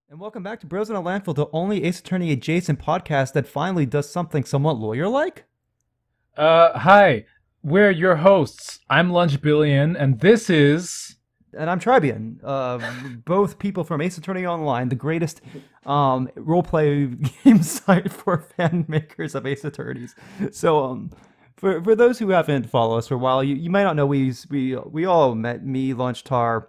And welcome back to Bros in a Landfill, the only Ace Attorney adjacent podcast that finally does something somewhat lawyer-like. Hi. We're your hosts. I'm Lunchbillion, and this is... And I'm Trybien, both people from Ace Attorney Online, the greatest roleplay game site for fan makers of Ace Attorneys. So, for those who haven't followed us for a while, you might not know we all met, me, Lunch, Tar,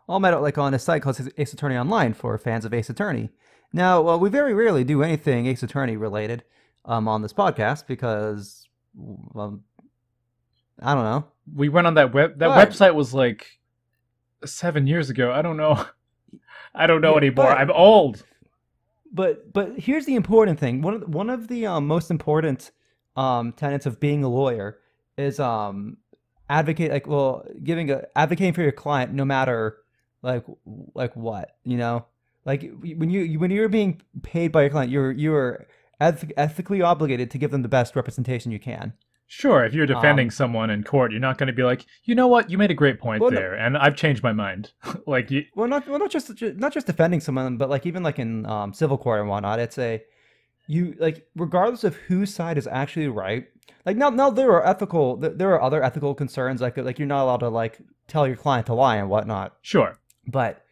all met like on a site called Ace Attorney Online for fans of Ace Attorney. Now, we very rarely do anything Ace Attorney related on this podcast because, I don't know. We went on that website was like 7 years ago. I don't know. I don't know anymore. I'm old. But here's the important thing. One of the most important tenets of being a lawyer is advocating for your client no matter like what, you know? Like when you're being paid by your client, you're ethically obligated to give them the best representation you can. Sure, if you're defending someone in court, you're not going to be like, you know what, you made a great point there, and I've changed my mind. Not just defending someone, but like even like in civil court and whatnot, regardless of whose side is actually right. Like now there are other ethical concerns like you're not allowed to like tell your client to lie and whatnot. Sure, but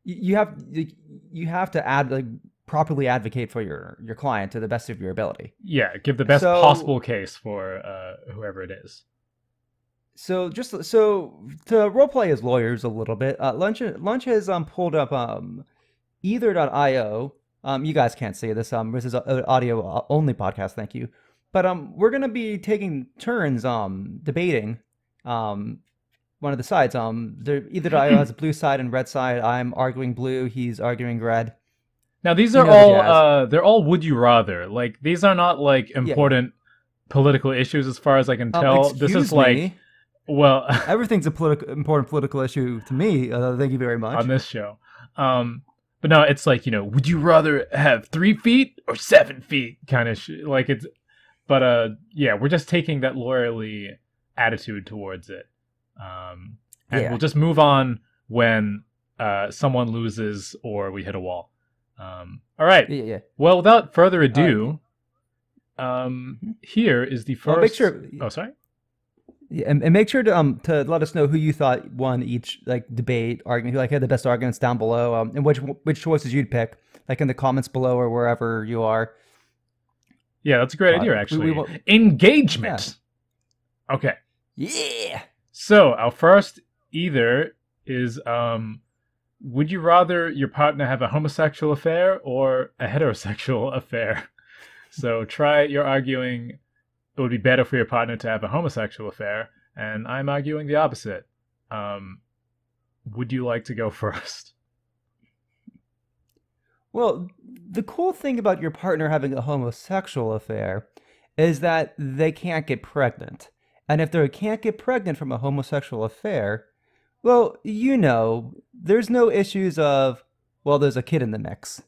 you have to properly advocate for your client to the best of your ability. Yeah, give the best possible case for whoever it is. So to roleplay as lawyers a little bit, Lunch has pulled up either.io. You guys can't see this. This is an audio only podcast. Thank you. But we're gonna be taking turns debating one of the sides. Either.io has a blue side and red side. I'm arguing blue. He's arguing red. Now these are all they're all would you rather. Like these are not like important political issues as far as I can tell. This is like well everything's a important political issue to me. Thank you very much. On this show. But no, it's like, you know, would you rather have 3 feet or 7 feet kind of like it's but yeah, we're just taking that lawyerly attitude towards it. And we'll just move on when someone loses or we hit a wall. All right. Yeah. Well, without further ado, here is the first. Make sure. Oh, sorry. Yeah, and make sure to let us know who you thought won each like debate argument, who like had the best arguments down below, and which choices you'd pick, like in the comments below or wherever you are. Yeah, that's a great idea, actually. Engagement. Yeah. Okay. Yeah. So our first either is would you rather your partner have a homosexual affair or a heterosexual affair? So you're arguing it would be better for your partner to have a homosexual affair, and I'm arguing the opposite. Would you like to go first? Well, the cool thing about your partner having a homosexual affair is that they can't get pregnant. And if they can't get pregnant from a homosexual affair, well, you know, there's no issues of, well, there's a kid in the mix.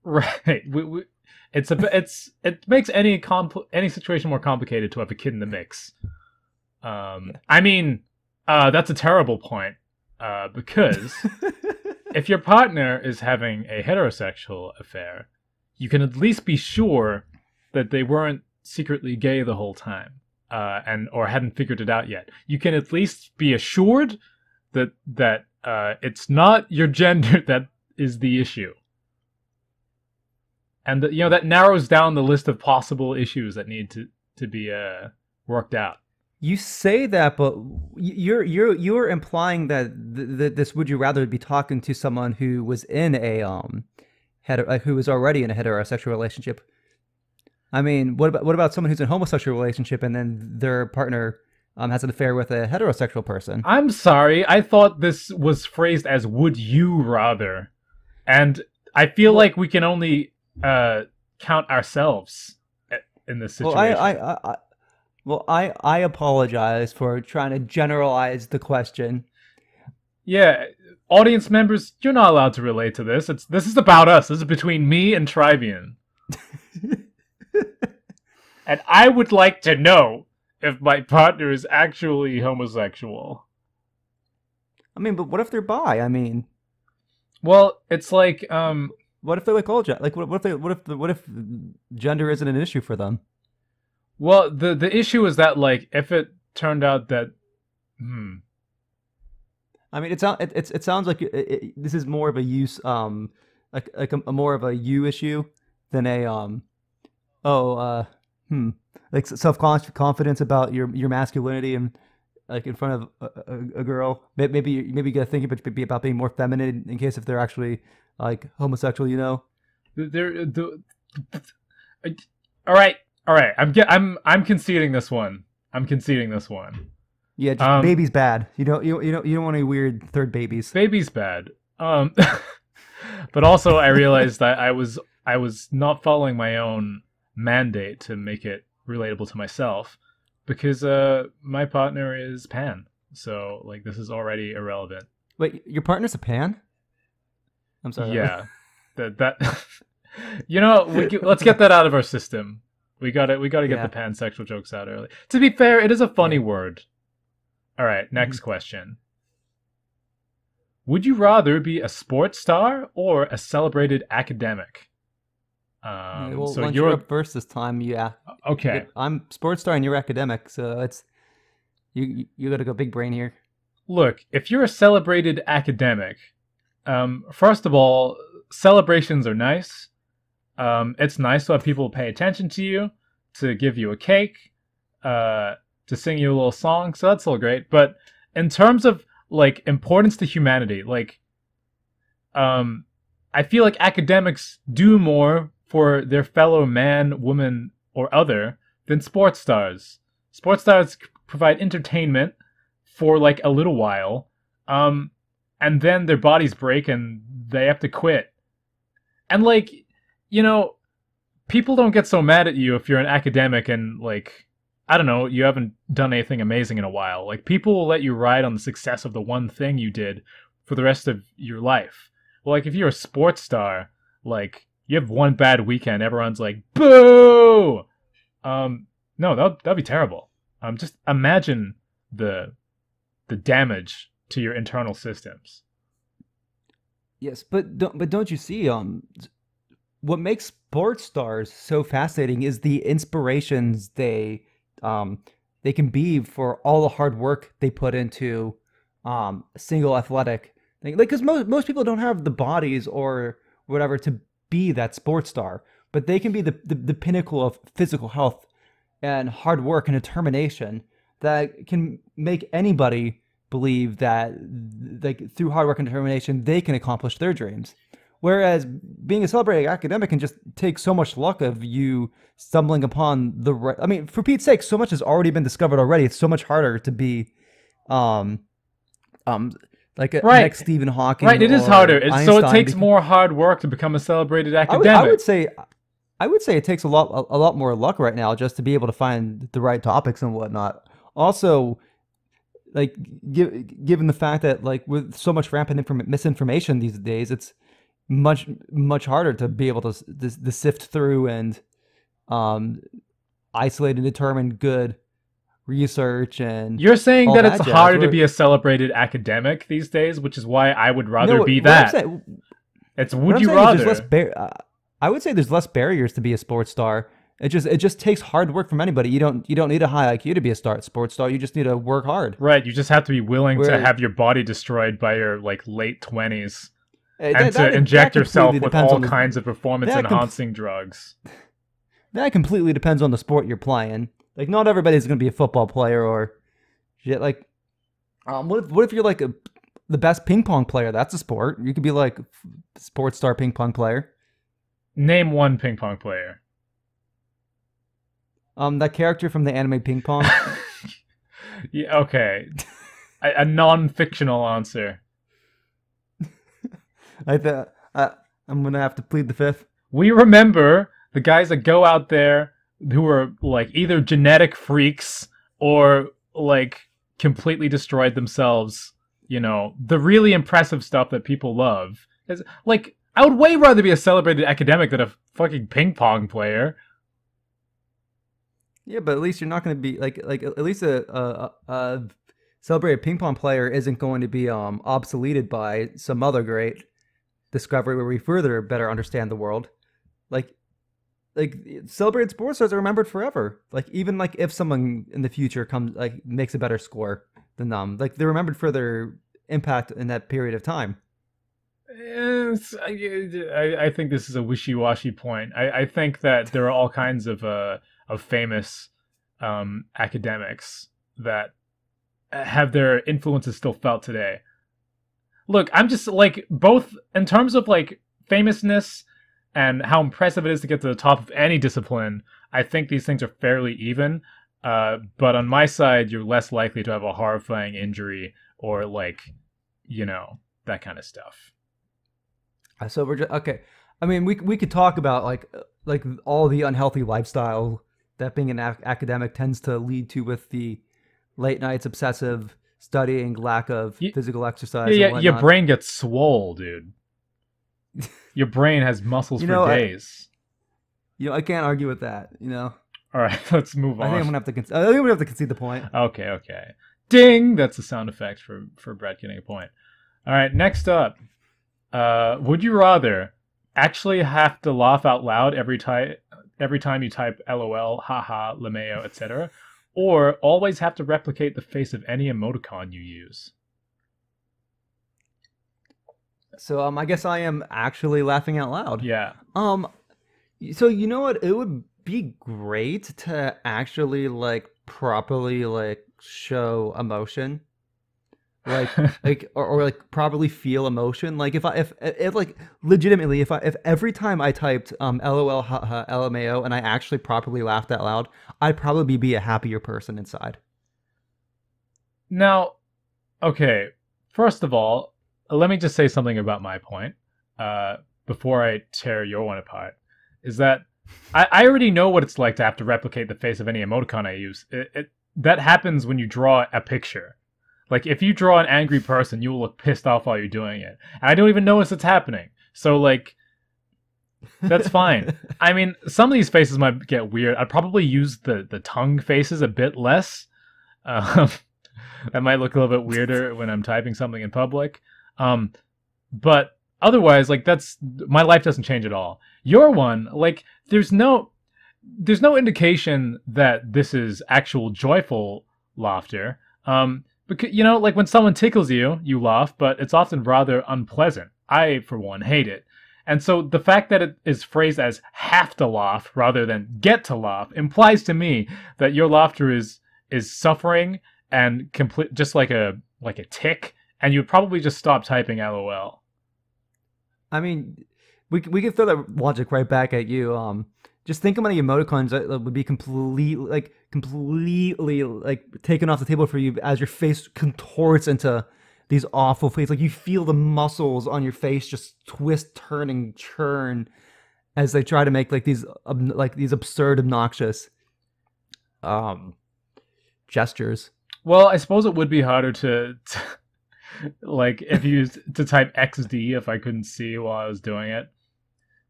Right. It makes any situation more complicated to have a kid in the mix. I mean, that's a terrible point because if your partner is having a heterosexual affair, you can at least be sure that they weren't secretly gay the whole time. Or hadn't figured it out yet. You can at least be assured that it's not your gender that is the issue, and that that narrows down the list of possible issues that need to be worked out. You say that, but you're implying that this would you rather be talking to someone who was in a who was already in a heterosexual relationship. I mean, what about someone who's in a homosexual relationship and then their partner has an affair with a heterosexual person? I'm sorry. I thought this was phrased as would you rather. And I feel like we can only count ourselves in this situation. I apologize for trying to generalize the question. Yeah, audience members, you're not allowed to relate to this. This is about us. This is between me and Trybien. And I would like to know if my partner is actually homosexual. I mean, but what if they're bi? I mean... Well, it's like What if they like all like what if gender isn't an issue for them? well, the issue is that like if it turned out that hmm, I mean, it sounds like this is more of a use like a more of a you issue than a oh hmm like self confidence about your masculinity and like in front of a girl. Maybe you gotta think about being more feminine in case if they're actually like homosexual, you know? there all right, all right. I'm conceding this one. I'm conceding this one. Yeah, just Um, baby's bad. You don't want any weird third babies. baby's bad. But also I realized that I was not following my own mandate to make it relatable to myself because my partner is pan. So like this is already irrelevant. Wait, your partner's a pan? I'm sorry. Yeah. That let's get that out of our system. We got to get Yeah. the pansexual jokes out early. To be fair, it is a funny Yeah. word. All right, next Mhm. question. Would you rather be a sports star or a celebrated academic? Well, So once you're you're up first this time, yeah, okay. I'm sports star and you're academic, so it's you got to go big brain here. Look, if you're a celebrated academic, first of all, celebrations are nice. It's nice to have people pay attention to you, to give you a cake, to sing you a little song. So that's all great. But in terms of like importance to humanity, like um, I feel like academics do more for their fellow man, woman, or other than sports stars. Sports stars provide entertainment for like a little while, um, and then their bodies break and they have to quit. And like, you know, people don't get so mad at you if you're an academic and like I don't know, you haven't done anything amazing in a while. Like people will let you ride on the success of the one thing you did for the rest of your life. Well, like if you're a sports star, like you have one bad weekend, everyone's like, "Boo!" No, that'd be terrible. Just imagine the the damage to your internal systems. Yes, but don't you see what makes sports stars so fascinating is the inspirations um they can be for all the hard work they put into a single athletic thing. Like because most people don't have the bodies or whatever to be that sports star, but they can be the pinnacle of physical health and hard work and determination that can make anybody believe that like through hard work and determination they can accomplish their dreams. Whereas being a celebrated academic can just take so much luck of you stumbling upon the right. I mean, for Pete's sake, so much has already been discovered already. It's so much harder to be, um, um, like a Right, next Stephen Hawking right. It is harder. or So it Einstein. takes more hard work to become a celebrated I academic. would say it takes a lot more luck right now just to be able to find the right topics and whatnot. Also, like given the fact that like with so much rampant misinformation these days, it's much harder to be able to sift through and um isolate and determine good research and You're saying all that it's that jazz. harder to be a celebrated academic these days, which is why I would rather No, be that. It's what would I'm you saying is there's rather? I would say there's less barriers to be a sports star. It just takes hard work from anybody. You don't need a high IQ to be a sports star. You just need to work hard. Right, you just have to be willing to Where have your body destroyed by your like late 20s and that to inject yourself completely with depends all on kinds of performance that com- enhancing drugs. that completely depends on the sport you're playing. Like not everybody's gonna be a football player or shit. Like what if you're like the best ping pong player? That's a sport. You could be like sports star ping pong player. Name one ping pong player. That character from the anime Ping Pong. Yeah, okay. A non-fictional answer. I th- I'm gonna have to plead the fifth. We remember the guys that go out there who are like either genetic freaks or like completely destroyed themselves. You know, the really impressive stuff that people love. Is like I would way rather be a celebrated academic than a fucking ping pong player. Yeah, but at least you're not gonna be like at least a celebrated ping pong player isn't going to be obsoleted by some other great discovery where we further better understand the world. Like like celebrated sports stars are remembered forever. Like even like if someone in the future comes like makes a better score than them, like they're remembered for their impact in that period of time. Yes, I think this is a wishy-washy point. I think that there are all kinds of famous academics that have their influences still felt today. Look, I'm just like both in terms of like famousness and how impressive it is to get to the top of any discipline. I think these things are fairly even. But on my side, you're less likely to have a horrifying injury or like, that kind of stuff. So we're just okay. I mean, we could talk about like all the unhealthy lifestyle that being an academic tends to lead to with the late nights, obsessive studying, lack of physical exercise. Yeah, and your whatnot. brain gets swole, dude. Your brain has muscles for days. I can't argue with that. All right, let's move on. I think I'm gonna have to. I think I'm gonna have to concede the point. Okay. Ding! That's the sound effect for Brett getting a point. All right, next up. Would you rather actually have to laugh out loud every time you type LOL, haha, LMAO, etc., or always have to replicate the face of any emoticon you use? So I guess I am actually laughing out loud. Yeah. So you know what? It would be great to actually like properly like show emotion. or like properly feel emotion. Like if like legitimately if every time I typed LOL haha LMAO and I actually properly laughed out loud, I'd probably be a happier person inside. Now, okay, first of all, let me just say something about my point before I tear your one apart. Is that I already know what it's like to have to replicate the face of any emoticon I use. That happens when you draw a picture. Like, if you draw an angry person, you will look pissed off while you're doing it. And I don't even notice it's happening. So, like, that's fine. I mean, some of these faces might get weird. I'd probably use the tongue faces a bit less. That might look a little bit weirder when I'm typing something in public. But otherwise, like, my life doesn't change at all. Your one, like, there's no indication that this is actual joyful laughter. Because, like when someone tickles you, you laugh, but it's often rather unpleasant. I, for one, hate it. And so the fact that it is phrased as have to laugh rather than get to laugh implies to me that your laughter is suffering and complete, just like a tick, and you'd probably just stop typing LOL. I mean, we could throw that logic right back at you. Just think of many emoticons that would be completely like taken off the table for you as your face contorts into these awful faces. Like you feel the muscles on your face just twist, turn, and churn as they try to make like these absurd, obnoxious gestures. Well, I suppose it would be harder to like if you used to type XD if I couldn't see while I was doing it.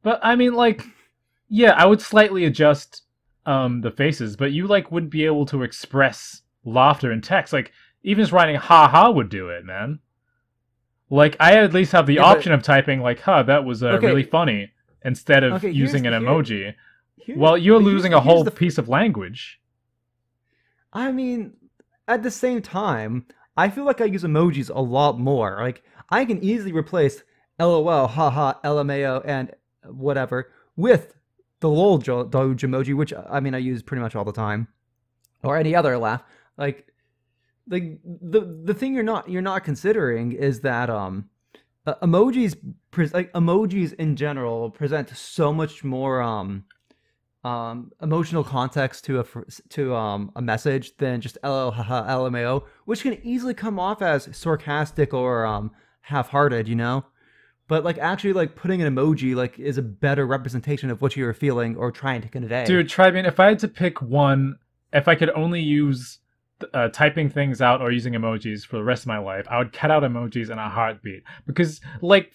But I mean, like. Yeah, I would slightly adjust the faces, but you like wouldn't be able to express laughter in text. Like even just writing "ha ha" would do it, man. Like I at least have the option of typing like "huh, that was really funny" instead of using an emoji. Well, you're losing a whole piece of language. I mean, at the same time, I feel like I use emojis a lot more. Like I can easily replace LOL, haha, LMAO, and whatever with the lol doge emoji, which I mean I use pretty much all the time, or any other laugh. Like the thing you're not considering is that emojis emojis in general present so much more emotional context to a message than just LOL haha LMAO, which can easily come off as sarcastic or half-hearted, But like actually like putting an emoji like is a better representation of what you're feeling or trying to convey. Dude, Trybien, if I had to pick one, if I could only use typing things out or using emojis for the rest of my life, I would cut out emojis in a heartbeat. Because, like,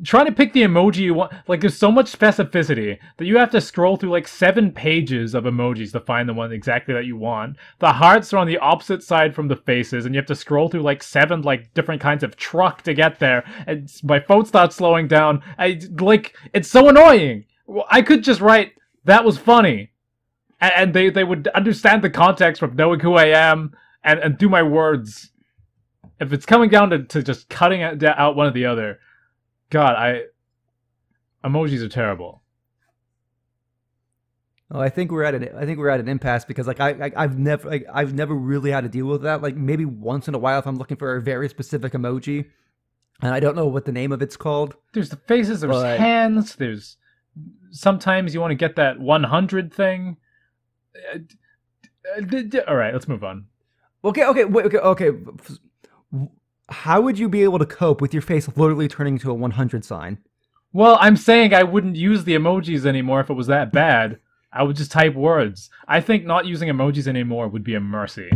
trying to pick the emoji you want, like, there's so much specificity that you have to scroll through, like, 7 pages of emojis to find the one exactly that you want. The hearts are on the opposite side from the faces, and you have to scroll through, like, 7, like, different kinds of truck to get there. And my phone starts slowing down. It's so annoying. Well, I could just write, "That was funny." And they would understand the context from knowing who I am and do my words. If it's coming down to just cutting out one or the other, God, emojis are terrible. Oh, I think we're at an impasse because like I've never really had to deal with that. Like maybe once in a while if I'm looking for a very specific emoji, and I don't know what the name of it's called. There's the faces, there's hands, there's sometimes you want to get that 100 thing. All right, let's move on. Okay. How would you be able to cope with your face literally turning into a 100 sign? Well, I'm saying I wouldn't use the emojis anymore if it was that bad. I would just type words. I think not using emojis anymore would be a mercy.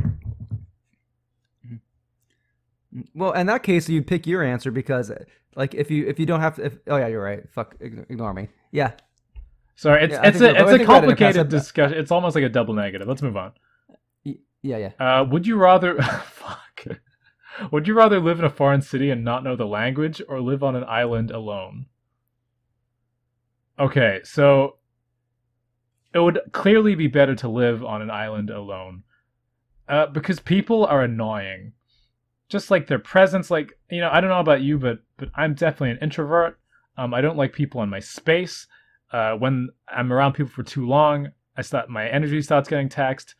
Well, in that case, you'd pick your answer because, like, if you don't have to. Oh yeah, you're right. Fuck, ignore me. Yeah. Sorry, it's a complicated discussion. It's almost like a double negative. Let's move on. Yeah. Would you rather fuck? Would you rather live in a foreign city and not know the language, or live on an island alone? Okay, so it would clearly be better to live on an island alone, because people are annoying. Just like their presence, like I don't know about you, but I'm definitely an introvert. I don't like people in my space. When I'm around people for too long, my energy starts getting taxed.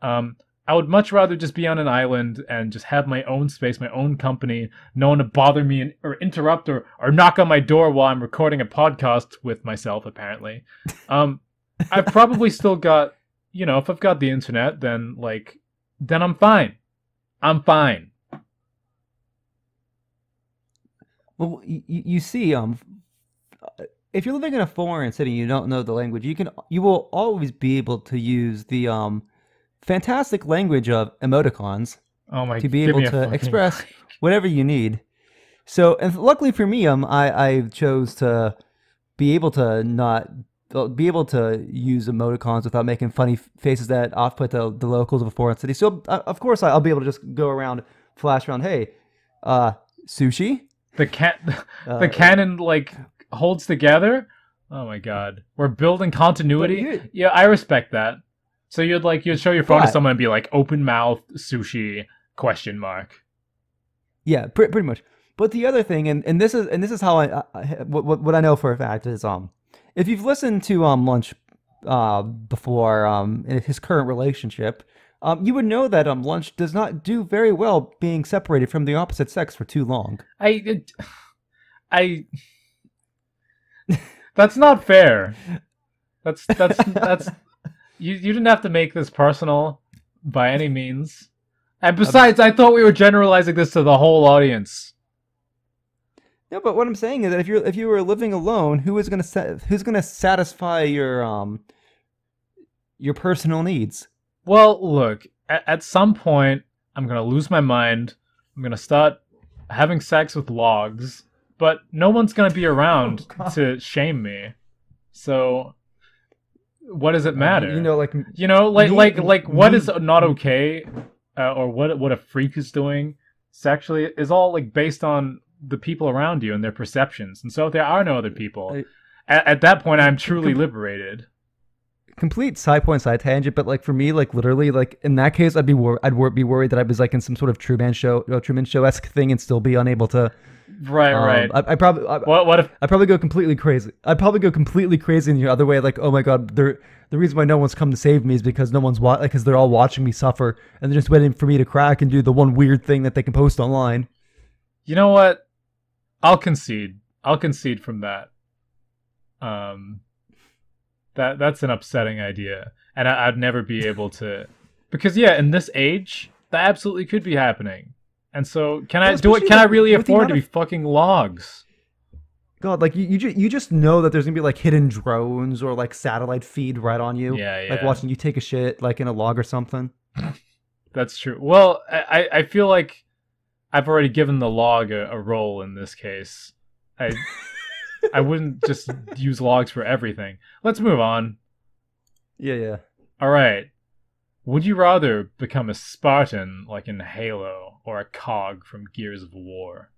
I would much rather just be on an island and just have my own space, my own company, no one to bother me or interrupt or knock on my door while I'm recording a podcast with myself, apparently. I've probably still got, if I've got the internet, then I'm fine. I'm fine. Well, you see, if you're living in a foreign city and you don't know the language, you will always be able to use the fantastic language of emoticons to be able to express whatever you need. So, and luckily for me, I chose to be able to use emoticons without making funny faces that off-put the locals of a foreign city. So, of course, I'll be able to just go around, flash around, hey, sushi. The canon holds together. Oh my god, we're building continuity. Yeah, I respect that. So you'd show your phone to someone and be like, open mouth sushi ? Yeah, pretty much. But the other thing, and this is how what I know for a fact is if you've listened to Lunch before in his current relationship, you would know that Lunch does not do very well being separated from the opposite sex for too long. That's not fair. That's you didn't have to make this personal by any means. And besides, I thought we were generalizing this to the whole audience. No, but what I'm saying is that if you were living alone, who's gonna satisfy your personal needs? Well, look, at some point, I'm gonna lose my mind. I'm gonna start having sex with logs, but no one's gonna be around to shame me. So, what does it matter? What is not okay, or what a freak is doing sexually is all based on the people around you and their perceptions. And so, if there are no other people, at that point, I'm truly liberated. Complete side tangent, but for me, literally, in that case, I'd be worried that I was in some sort of Truman Show-esque thing and still be unable to. Right. I'd probably go completely crazy. I'd probably go completely crazy in the other way. Oh my god, the reason why no one's come to save me is because no one's because they're all watching me suffer and they're just waiting for me to crack and do the one weird thing that they can post online. You know what? I'll concede from that. That's an upsetting idea, and I'd never be able to, because in this age, that absolutely could be happening. And so, can I really afford to be fucking logs? God, you just know that there's gonna be hidden drones or satellite feed right on you, yeah. watching you take a shit in a log or something. That's true. Well, I feel like I've already given the log a role in this case. I wouldn't just use logs for everything. Let's move on. Yeah. All right. Would you rather become a Spartan like in Halo or a cog from Gears of War?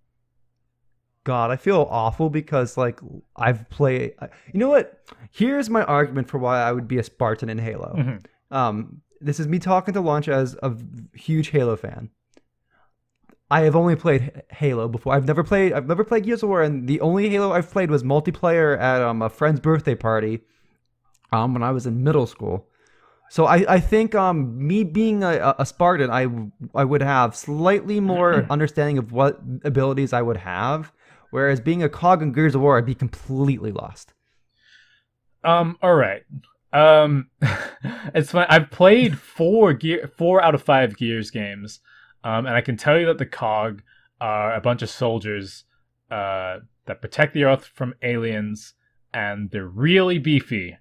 God, I feel awful because like I've played. You know what? Here's my argument for why I would be a Spartan in Halo. This is me talking to Lunch as a huge Halo fan. I have only played Halo before. I've never played Gears of War, and the only Halo I've played was multiplayer at a friend's birthday party when I was in middle school. So I think me being a Spartan, I would have slightly more understanding of what abilities I would have, whereas being a cog in Gears of War, I'd be completely lost. All right. It's fun. I've played 4 out of 5 Gears games, and I can tell you that the cog are a bunch of soldiers that protect the Earth from aliens, and they're really beefy.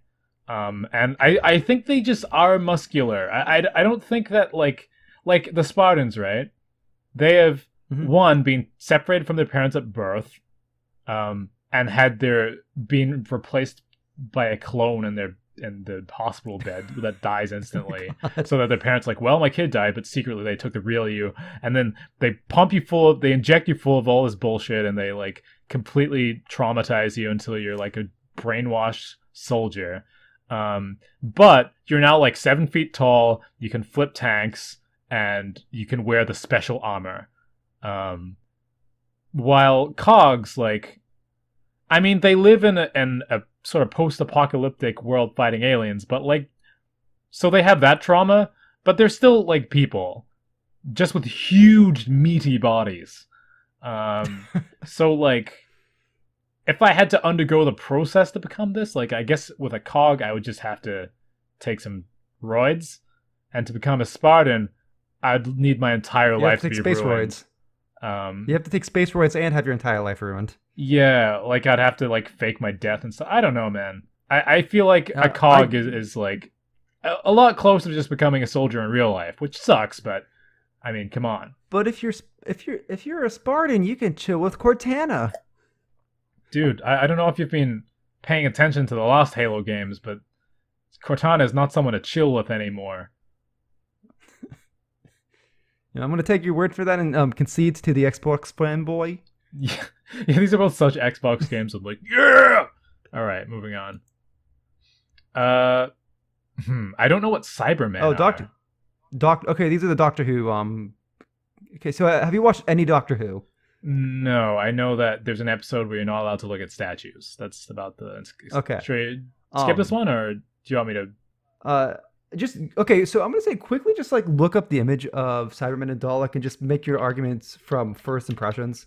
And I think they just are muscular. I don't think that like the Spartans, right? They have one been separated from their parents at birth, and had their been replaced by a clone in the hospital bed that dies instantly, so that their parents like, well, my kid died, but secretly they took the real you, and then they they inject you full of all this bullshit, and they like completely traumatize you until you're like a brainwashed soldier. But you're now like 7 feet tall, you can flip tanks, and you can wear the special armor. While cogs, like, I mean, they live in a sort of post-apocalyptic world fighting aliens, but like, so they have that trauma, but they're still like people, just with huge meaty bodies. So like, if I had to undergo the process to become this, like, I guess with a cog, I would just have to take some roids, and to become a Spartan, I'd need my entire life to be space ruined. Roids. You have to take space roids and have your entire life ruined. Yeah, like I'd have to like fake my death and stuff. I don't know, man. I feel like a cog is like a lot closer to just becoming a soldier in real life, which sucks, but I mean, come on. But if you're a Spartan, you can chill with Cortana. Dude, I don't know if you've been paying attention to the last Halo games, but Cortana is not someone to chill with anymore. I'm going to take your word for that and concede to the Xbox fanboy. Yeah, these are both such Xbox games. I'm like, yeah! All right, moving on. I don't know what Cybermen are. Okay, these are the Doctor Who. Okay, so have you watched any Doctor Who? No, I know that there's an episode where you're not allowed to look at statues. That's about the... Okay. Should I skip this one, or do you want me to... Okay, so I'm going to say quickly just like look up the image of Cybermen and Dalek and just make your arguments from first impressions.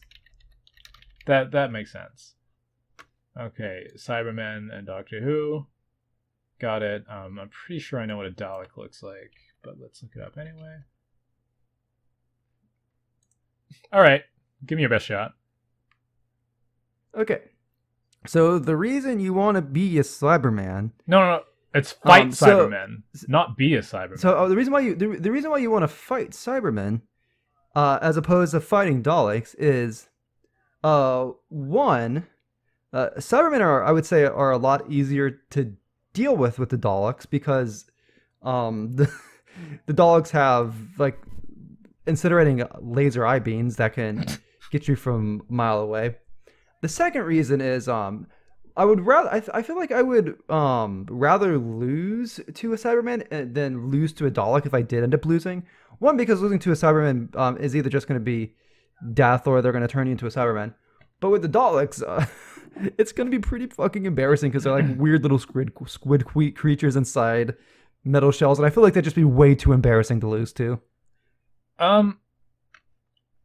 That makes sense. Okay, Cybermen and Doctor Who. Got it. I'm pretty sure I know what a Dalek looks like, but let's look it up anyway. All right. Give me your best shot. Okay. So the reason you want to be a Cyberman... No. It's fight Cybermen, not be a Cyberman. So the reason why you want to fight Cybermen, as opposed to fighting Daleks, is one, Cybermen are, I would say, are a lot easier to deal with the Daleks, because the Daleks have like incinerating laser eye beams that can get you from a mile away. The second reason is I would rather. I feel like I would rather lose to a Cyberman than lose to a Dalek if I did end up losing. One, because losing to a Cyberman is either just going to be death or they're going to turn you into a Cyberman. But with the Daleks, it's going to be pretty fucking embarrassing because they're like weird little squid creatures inside metal shells, and I feel like that'd just be way too embarrassing to lose to.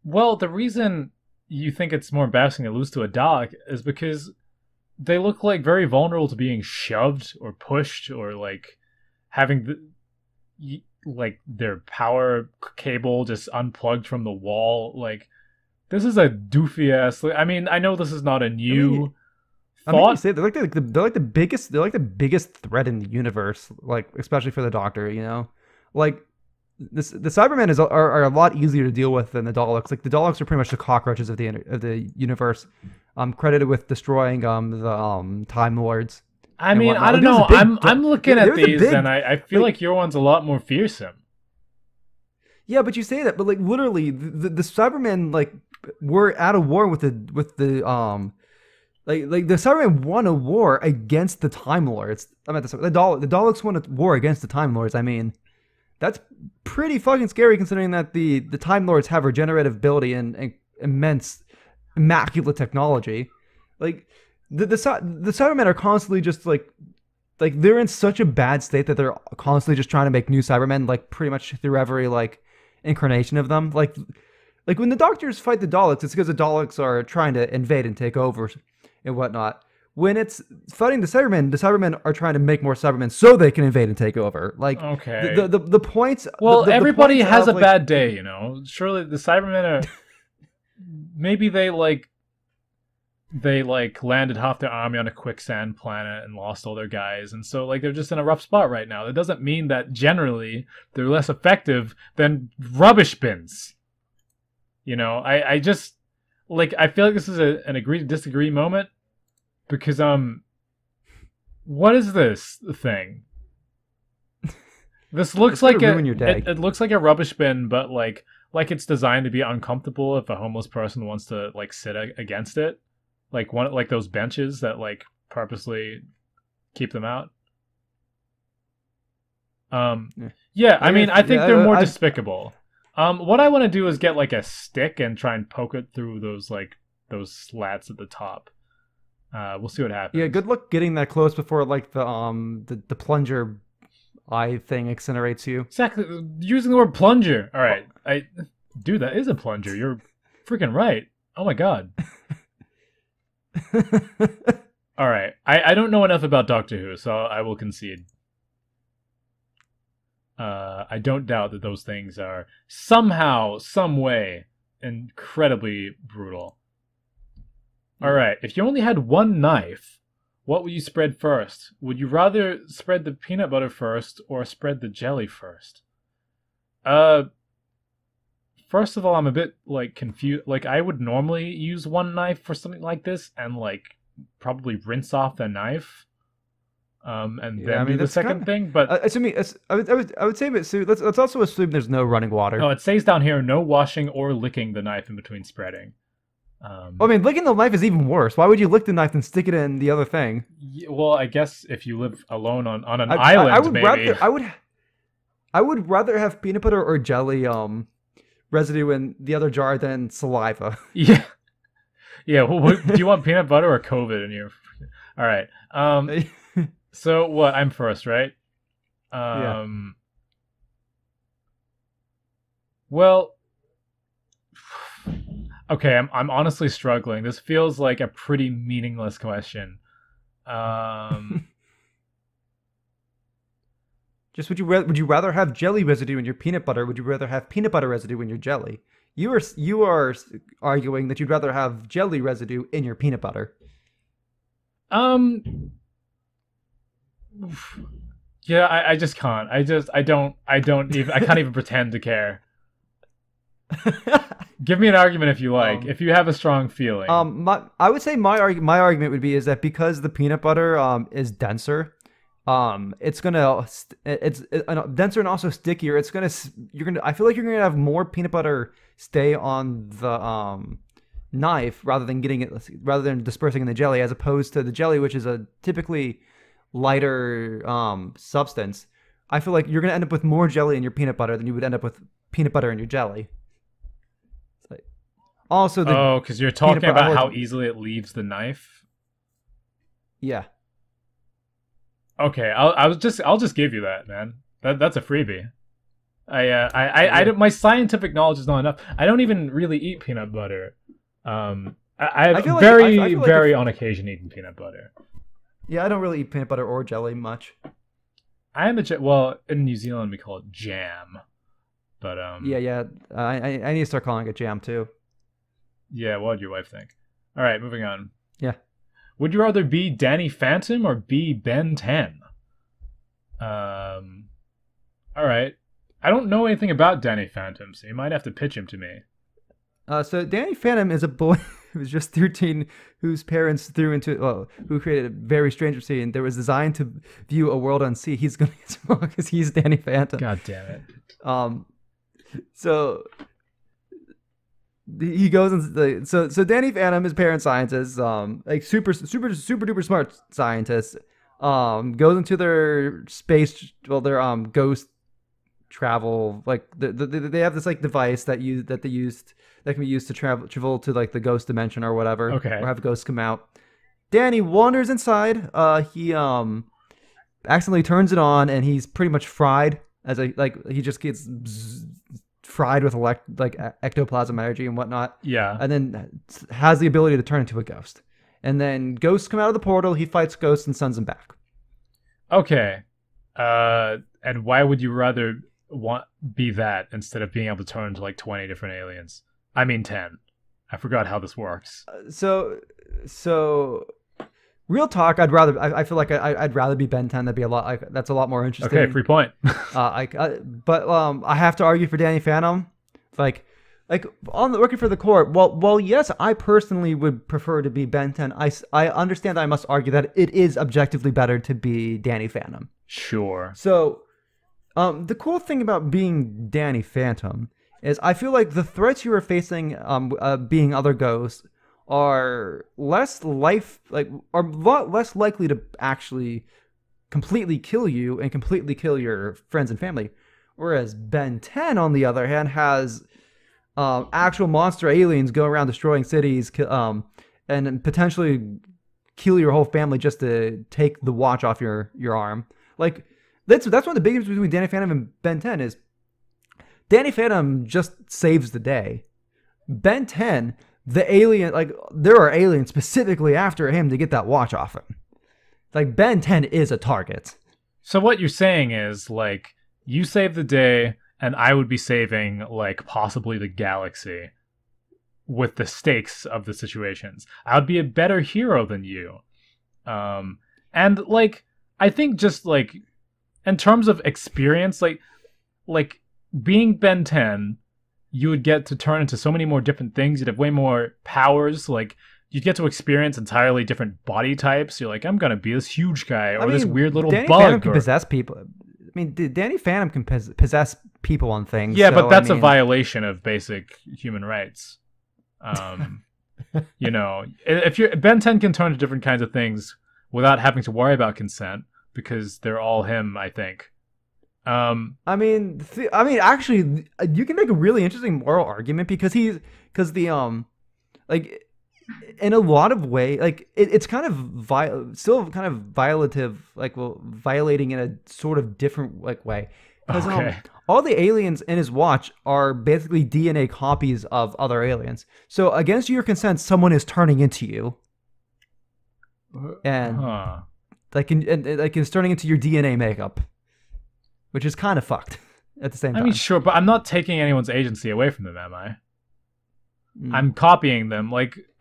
Well, the reason you think it's more embarrassing to lose to a Dalek is because they look like very vulnerable to being shoved or pushed, or like having like their power cable just unplugged from the wall. Like, this is a doofy ass. I mean, I know this is not a new thought. I mean, you say they're like the biggest threat in the universe. Like, especially for the Doctor, you know, like the Cybermen are a lot easier to deal with than the Daleks. Like the Daleks are pretty much the cockroaches of the universe, credited with destroying the Time Lords. I And mean, whatnot. I don't Like, there's a know. big I'm looking there- at there's a these, big, and I feel like your one's a lot more fearsome. yeah, but you say that, but like literally, the Cybermen like were at a war with like the Cybermen won a war against the Time Lords. I mean, the Daleks won a war against the Time Lords. I mean, that's pretty fucking scary considering that the Time Lords have regenerative ability and immense, immaculate technology. Like the Cybermen are constantly just like they're in such a bad state that they're constantly just trying to make new Cybermen, like pretty much through every like incarnation of them. Like when the Doctors fight the Daleks, it's because the Daleks are trying to invade and take over and whatnot. When it's fighting the Cybermen are trying to make more Cybermen so they can invade and take over. Like Okay. the points. Well, the everybody points has of, a like, bad day, you know. Surely the Cybermen are. Maybe they landed half their army on a quicksand planet and lost all their guys, and so like they're just in a rough spot right now. That doesn't mean that generally they're less effective than rubbish bins. You know, I just like I feel like this is an agree to disagree moment because what is this thing? This looks like ruin your day. It looks like a rubbish bin, but like it's designed to be uncomfortable if a homeless person wants to like sit against it. Like those benches that like purposely keep them out. Yeah, I mean, I think they're more despicable. What I want to do is get like a stick and try and poke it through those slats at the top. We'll see what happens. Yeah, good luck getting that close before like the plunger eye thing incinerates you. Exactly, using the word plunger. All right, dude, that is a plunger. You're freaking right. Oh my god. All right, I don't know enough about Doctor Who, so I will concede. I don't doubt that those things are somehow, some way, incredibly brutal. All right, if you only had one knife, what would you spread first? Would you rather spread the peanut butter first or spread the jelly first? First of all, I'm a bit like confused. Like I would normally use one knife for something like this and like probably rinse off the knife. And then do the second thing, but I would say, but so let's also assume there's no running water. No, it says down here no washing or licking the knife in between spreading. I mean, licking the knife is even worse. Why would you lick the knife and stick it in the other thing? Well, I guess if you live alone on an island, maybe. I would rather have peanut butter or jelly residue in the other jar than saliva. Yeah, yeah. Well, do you want peanut butter or COVID in your? All right. So what? I'm first, right? Yeah. Well, okay. I'm honestly struggling. This feels like a pretty meaningless question. Just would you rather have jelly residue in your peanut butter? Would you rather have peanut butter residue in your jelly? You are arguing that you'd rather have jelly residue in your peanut butter. Yeah, I just can't. I can't even pretend to care. Give me an argument if you like. If you have a strong feeling. I would say my argument would be is that because the peanut butter is denser, it's denser and also stickier. I feel like you're gonna have more peanut butter stay on the knife rather than dispersing in the jelly, as opposed to the jelly, which is a typically lighter substance. I feel like you're gonna end up with more jelly in your peanut butter than you would end up with peanut butter in your jelly. Also, because you're talking about how easily it leaves the knife. Yeah. Okay, I'll just give you that, man. That's a freebie. My scientific knowledge is not enough. I don't even really eat peanut butter. I very on occasion eaten peanut butter. Yeah, I don't really eat peanut butter or jelly much. I am well, in New Zealand we call it jam, but Yeah. I need to start calling it jam too. Yeah, what would your wife think? All right, moving on. Yeah. Would you rather be Danny Phantom or be Ben 10? All right. I don't know anything about Danny Phantom, so you might have to pitch him to me. So Danny Phantom is a boy who was just 13, whose parents who created a very strange scene that was designed to view a world unseen. He's going to get wrong because he's Danny Phantom. God damn it. So he goes into so Danny Phantom is parent scientist, like super duper smart scientist, goes into their space, their ghost travel, like they have this like device that can be used to travel to like the ghost dimension or whatever. Okay. Or have ghosts come out. Danny wanders inside. He accidentally turns it on, and he's pretty much fried he just gets fried with ectoplasm energy and whatnot. Yeah. And then has the ability to turn into a ghost. And then ghosts come out of the portal. He fights ghosts and sends them back. Okay. And why would you rather be that instead of being able to turn into like 20 different aliens? I mean 10. I forgot how this works. So real talk, I feel like I'd rather be Ben 10. That's a lot more interesting. Okay, free point. But I have to argue for Danny Phantom. Like on the working for the court. Well, yes, I personally would prefer to be Ben 10. I understand I must argue that it is objectively better to be Danny Phantom. Sure. So, the cool thing about being Danny Phantom is I feel like the threats you are facing, being other ghosts, are a lot less likely to actually completely kill you and completely kill your friends and family. Whereas Ben 10, on the other hand, has actual monster aliens go around destroying cities, and potentially kill your whole family just to take the watch off your arm. Like that's one of the big differences between Danny Phantom and Ben 10 is Danny Phantom just saves the day. Ben 10, the alien, there are aliens specifically after him to get that watch off him. Like Ben 10 is a target. So what you're saying is you save the day, and I would be saving possibly the galaxy with the stakes of the situations. I would be a better hero than you. And I think just in terms of experience, being Ben 10, you would get to turn into so many more different things. You'd have way more powers. You'd get to experience entirely different body types. You're I'm going to be this huge guy or this weird little Danny bug. Phantom can possess people. I mean, Danny Phantom can possess people on things. Yeah, but that's a violation of basic human rights. If Ben 10 can turn to different kinds of things without having to worry about consent because they're all him, I think. Actually, you can make a really interesting moral argument because in a lot of ways, it's kind of still kind of violative, violating in a sort of different way. Because all the aliens in his watch are basically DNA copies of other aliens. So against your consent, someone is turning into you, and it's turning into your DNA makeup. Which is kind of fucked at the same time. I mean, sure, but I'm not taking anyone's agency away from them, am I? I'm copying them.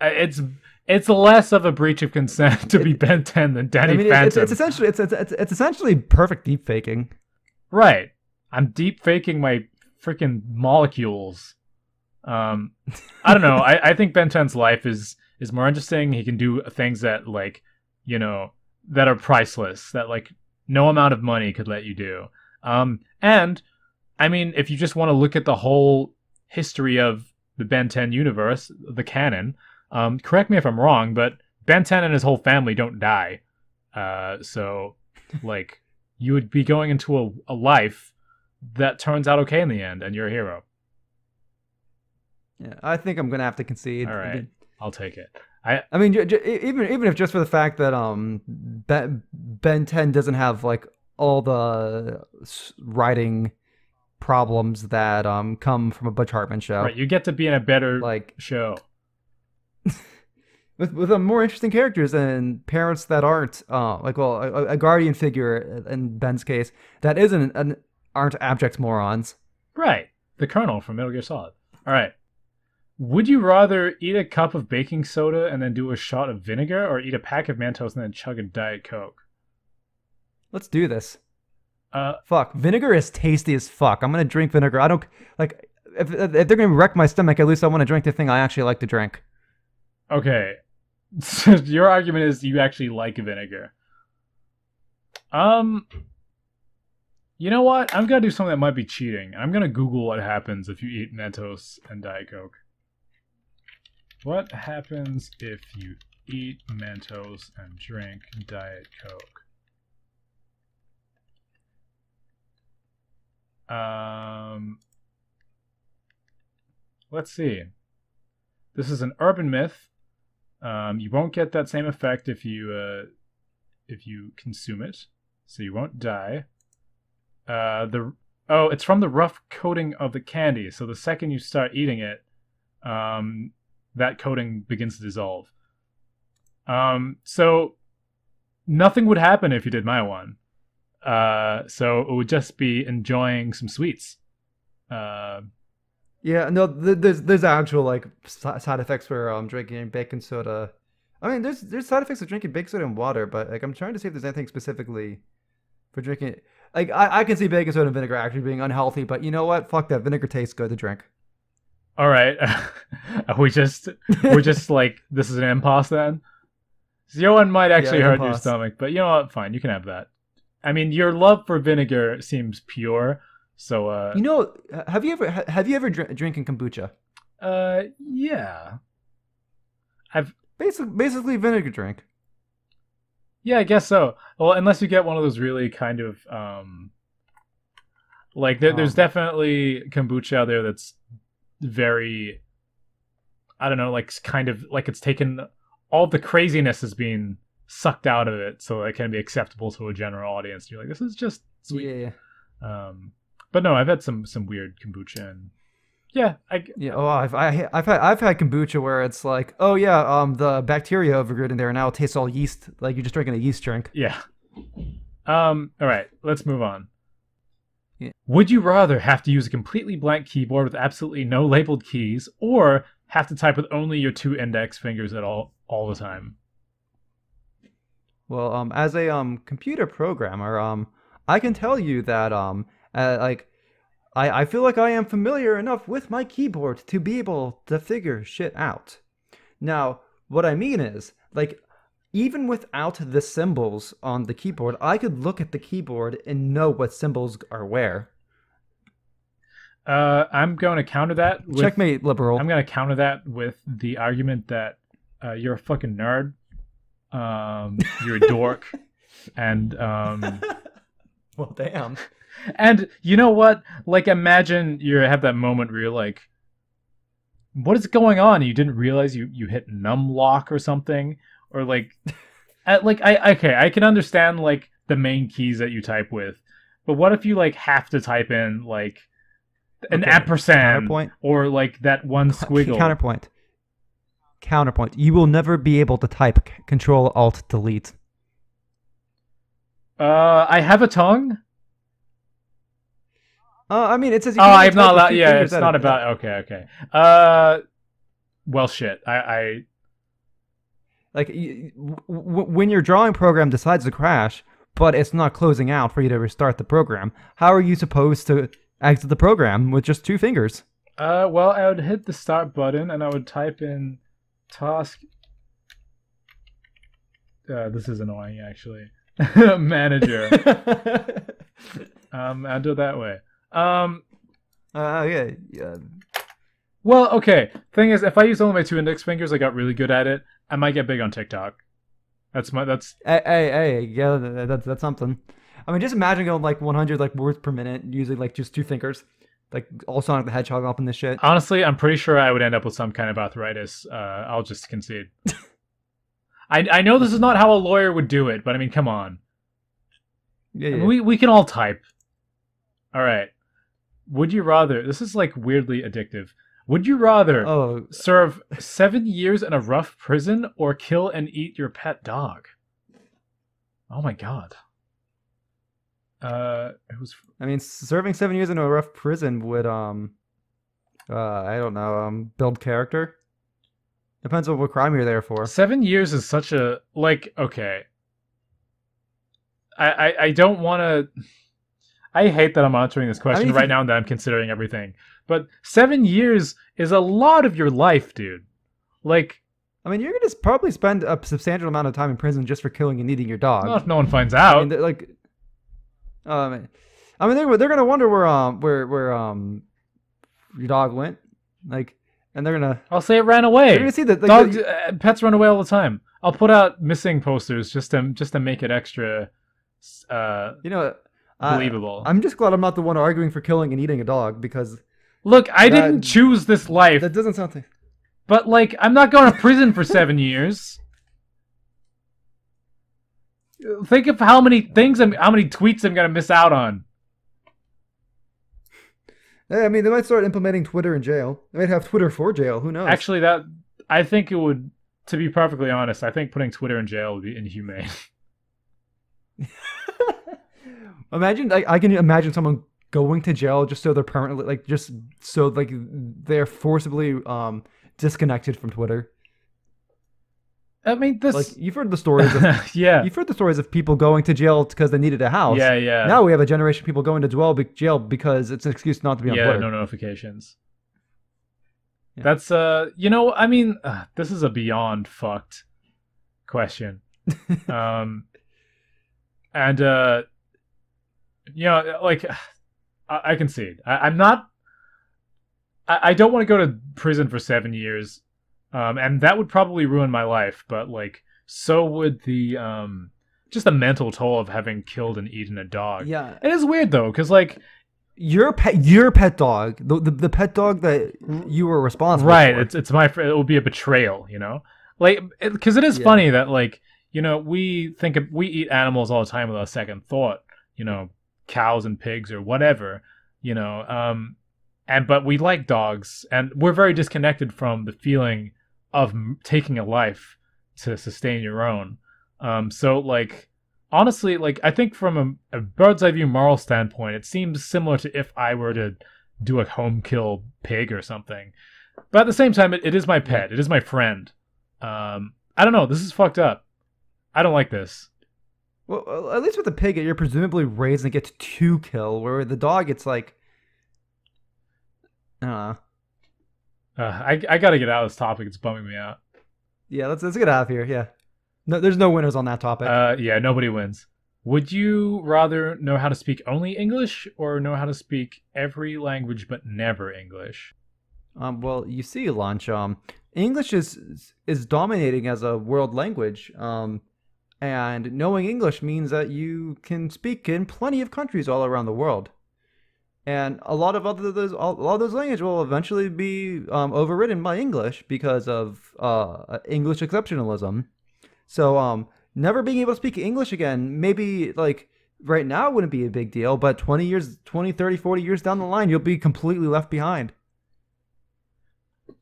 It's less of a breach of consent to be Ben 10 than Danny Phantom. It's essentially perfect deep faking. Right. I'm deep faking my freaking molecules. I don't know. I think Ben 10's life is more interesting. He can do things that that are priceless. That no amount of money could let you do. And I mean, if you just want to look at the whole history of the Ben 10 universe, the canon, correct me if I'm wrong, but Ben 10 and his whole family don't die. So you would be going into a life that turns out okay in the end, and you're a hero. Yeah, I think I'm gonna have to concede. All right, I'll take it. I mean, even if just for the fact that Ben 10 doesn't have all the writing problems that come from a Butch Hartman show. Right, you get to be in a better show with more interesting characters and parents that aren't a guardian figure in Ben's case that aren't abject morons. Right, the Colonel from Metal Gear Solid. All right. Would you rather eat a cup of baking soda and then do a shot of vinegar, or eat a pack of Mentos and then chug a Diet Coke? Let's do this. Fuck, vinegar is tasty as fuck. I'm gonna drink vinegar. I don't like if they're gonna wreck my stomach. At least I want to drink the thing I actually like to drink. Okay, so your argument is you actually like vinegar. You know what? I'm gonna do something that might be cheating. I'm gonna Google what happens if you eat Mentos and Diet Coke. What happens if you eat Mentos and drink Diet Coke? Let's see. This is an urban myth. You won't get that same effect if you consume it, so you won't die. It's from the rough coating of the candy. So the second you start eating it, that coating begins to dissolve. So nothing would happen if you did my one. So it would just be enjoying some sweets. Yeah, no, there's actual like side effects for drinking baking soda. I mean, there's side effects of drinking baking soda and water, but like I'm trying to see if there's anything specifically for drinking it. Like I can see baking soda and vinegar actually being unhealthy, but you know what? Fuck that. Vinegar tastes good to drink. All right, we're just like this is an impasse then. Zioan might actually hurt your stomach, but you know what? Fine, you can have that. I mean, your love for vinegar seems pure, so you know, have you ever drinking kombucha? Yeah, I've basically vinegar drink. Yeah, I guess so. Well, unless you get one of those really kind of like there's definitely kombucha out there that's very, I don't know, like kind of like it's taken all the craziness is being sucked out of it, so it can be acceptable to a general audience. You're like, this is just sweet. Yeah. But no, I've had some weird kombucha, and yeah, I've had kombucha where it's like, oh yeah, the bacteria overgrid in there, and now it tastes all yeast, like you're just drinking a yeast drink. Yeah. All right, let's move on. Yeah. Would you rather have to use a completely blank keyboard with absolutely no labeled keys, or have to type with only your 2 index fingers at all the time? Well, as a computer programmer, I can tell you that like I feel like I am familiar enough with my keyboard to be able to figure shit out. Now, what I mean is, like, even without the symbols on the keyboard, I could look at the keyboard and know what symbols are where. I'm going to counter that with... Checkmate, liberal. I'm going to counter that with the argument that you're a fucking nerd. You're a dork. And... Well, damn. And you know what? Like, imagine you have that moment where you're like, what is going on? And you didn't realize you hit num lock or something. Or like, I can understand like the main keys that you type with. But what if you like have to type in like an ampersand or like that one squiggle? Counterpoint. You will never be able to type Control Alt Delete. I have a tongue. I mean, it says. You I'm not allowed. Yeah, it's not about. Okay. Well, shit. I like when your drawing program decides to crash, but it's not closing out for you to restart the program. How are you supposed to exit the program with just 2 fingers? Well, I would hit the start button and I would type in task. This is annoying, actually. Manager. I'll do it that way. Yeah. Well, okay. Thing is, if I use only my 2 index fingers, I got really good at it. I might get big on TikTok. Hey, yeah, that's something. I mean, just imagine going like 100 like words per minute using like just 2 fingers, like all Sonic the Hedgehog up in this shit. Honestly, I'm pretty sure I would end up with some kind of arthritis. I'll just concede. I know this is not how a lawyer would do it, but I mean, come on. Yeah. I mean, we can all type. All right. Would you rather? This is like weirdly addictive. Would you rather serve 7 years in a rough prison or kill and eat your pet dog? Oh my god. I mean, serving 7 years in a rough prison would I don't know, build character. Depends on what crime you're there for. 7 years is such a okay. I don't want to. I hate that I'm answering this question right now and that I'm considering everything. But 7 years is a lot of your life, dude. Like, I mean, you're gonna probably spend a substantial amount of time in prison just for killing and eating your dog. not if no one finds out. I mean, like, I mean, they're gonna wonder where your dog went, like, and they're gonna. I'll say it ran away. They're gonna see that dogs, pets run away all the time. I'll put out missing posters just to make it extra, believable. I'm just glad I'm not the one arguing for killing and eating a dog because. Look, I didn't choose this life. That doesn't sound. But like, I'm not going to prison for 7 years. Think of how many tweets I'm gonna miss out on. Hey, I mean, they might start implementing Twitter in jail. They might have Twitter for jail. Who knows? Actually, I think it would. To be perfectly honest, I think putting Twitter in jail would be inhumane. Imagine, I can imagine someone going to jail just so they're permanently, like, just so like they're forcibly disconnected from Twitter. I mean, this. Like, you've heard the stories. Yeah. You've heard the stories of people going to jail because they needed a house. Yeah, yeah. Now we have a generation of people going to jail because it's an excuse not to be on Twitter. Yeah, no notifications. Yeah. That's I mean, this is a beyond fucked question. And like, I concede. I'm not. I don't want to go to prison for 7 years. And that would probably ruin my life, but like, so would the just the mental toll of having killed and eaten a dog. Yeah, it is weird though, because like your pet dog, the pet dog that you were responsible for. It's it will be a betrayal, like, because it is funny that like we eat animals all the time without a second thought, cows and pigs or whatever, but we like dogs, and we're very disconnected from the feeling of taking a life to sustain your own. So, like, honestly, like, I think from a bird's eye view moral standpoint, it seems similar to if I were to do a home kill pig or something. But at the same time, it is my pet. It is my friend. I don't know. This is fucked up. I don't like this. Well, at least with the pig, you're presumably raising it to kill, where with the dog, it's like, I gotta get out of this topic. It's bumming me out. Yeah, let's get out of here. Yeah, no, there's no winners on that topic. Yeah, nobody wins. Would you rather know how to speak only English or know how to speak every language but never English? Well, you see, Lunch. English is dominating as a world language. And knowing English means that you can speak in plenty of countries all around the world. And a lot of those languages will eventually be overridden by English because of English exceptionalism. So never being able to speak English again, maybe like right now wouldn't be a big deal, but 20, 30, 40 years down the line, you'll be completely left behind.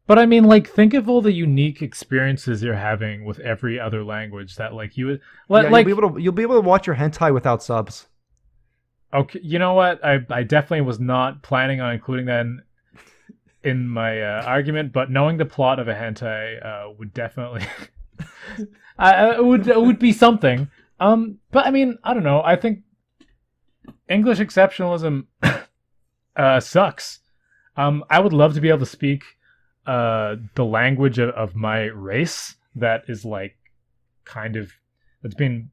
But I mean, like, think of all the unique experiences you're having with every other language that, like, you would like. You'll be able to watch your hentai without subs. Okay, you know what? I definitely was not planning on including that in my argument, but knowing the plot of a hentai would definitely it would be something. But I mean, I don't know. I think English exceptionalism sucks. I would love to be able to speak the language of my race that is like kind of that's been